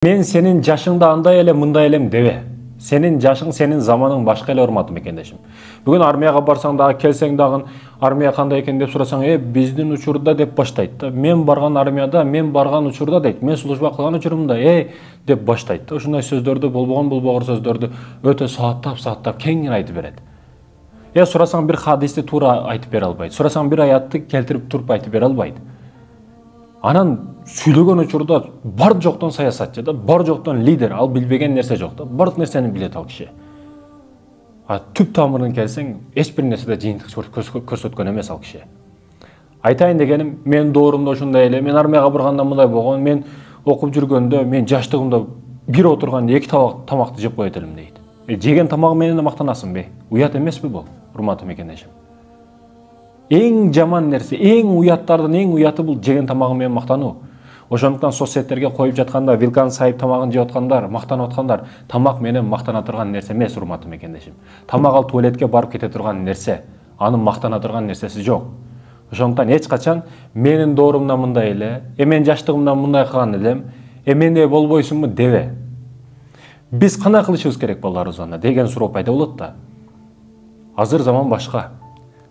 Men senin жашыңда андай элем мындай элем дебе. Senin жашың, senin zamaның башка эле урматым экендешим. Бүгүн армияга барсаң дагы, келсең дагы армия кандай экен деп сурасаң, биздин учурда деп баштайт да. Мен барган армияда, мен барган учурда дейт. Мен служба кылган учурумда, деп баштайт да. Ушундай сөздөрдү, болбогор сөздөрдү өтө сааттап кеңири айтып берет. Сурасаң бир хадисти туура айтып бере албайт. Сурасаң бир аятты келтирип туруп айтып бере албайт. Анан сүйлөгөн учурда бар жоктон саясатчы да, бар жоктон лидер, ал билбеген нерсе жок да. Бардык нерсени билет ал киши. Түп тамырын келсең, эч бир нерседе жыйынтык көрсөткөн эмес ал киши. Айтайын дегеним, мен доорумда ушундай эле, мен армияга барганда мындай болгон, мен окуп жүргөндө, мен жаштыгымда бир отурганда 2 тамакты жеп коет элем дейт. Жеген тамагы менен мактанасыңбы? Уят эмеспи бул, урматтуу мекендешим? Эң жаман нерсе, эң уяттардын эң уяты бул жеген тамагы менен мактануу. Ошондуктан соцсеттерге коюп жатканда, вилкан сайып тамагын жеп аткандар, мактанып аткандар, тамак менен мактана турган нерсе эмес, урматтуу мекендешим. Тамак ал туалетке барып кете турган нерсе, анын мактана турган нерсеси жок. Ошондуктан эч качан менин доорумдан мындай эле, мен жаштыгымдан мындай кылган элем, мендей болбойсуңбу дебе. Биз кандай кылышыбыз керек балдарыбызга деген суроо пайда болот да. Азыр заман башка.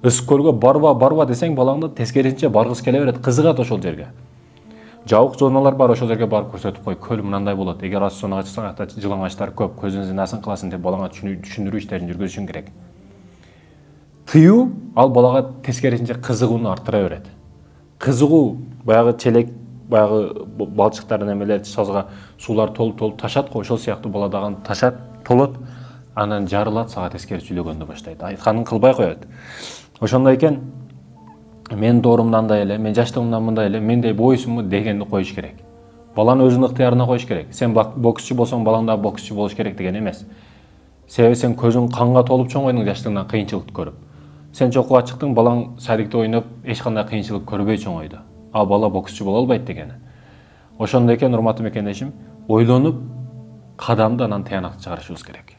Ысык көлгө барба десең, балаңды тескерисинче баргысы келе берет, кызыгат ошол жерге. Жабык зоналар бар, ошол жерге барып көрсөтүп кой, көл мындай болот. Эгер ас зонага чыксаң, ата жылаңачтар көп, көзүңүздүн асын кыласың деп балаңа түшүндүрүү иштерин жүргүзүшүң керек. Тыюу ал балага тескерисинче кызыгууну арттыра берет. Кызыгуу баягы челек, баягы балчыктардын эмелер тазга суулар толуп ташат го, ошол сыяктуу бала дагы ташат, толот, анан жарылат, сага тескери сүйлөгөндө баштайт. Айтканын кылбай коет. Ошондой экен, мен доорумдан андай эле, мен жаштыгымдан мындай эле, мендей бойсуңбу дегенди коюш керек. Баланы өзүнүн ыктыярына коюш керек. Сен боксчу болсоң, балаң да боксчу болуш керек деген эмес. Себеби сен көзүң канга толуп чоңойдуң жаштыгыңдан кыйынчылыкты көрүп. Сен чокуга чыктың, балаң садикте ойноп, эч кандай кыйынчылык көрбөй чоңойду. Ал бала боксчу боло албайт дегени. Ошондой экен, урматтуу мекендешим, ойлонуп, кадамды анан тыянакты чыгарышыбыз керек.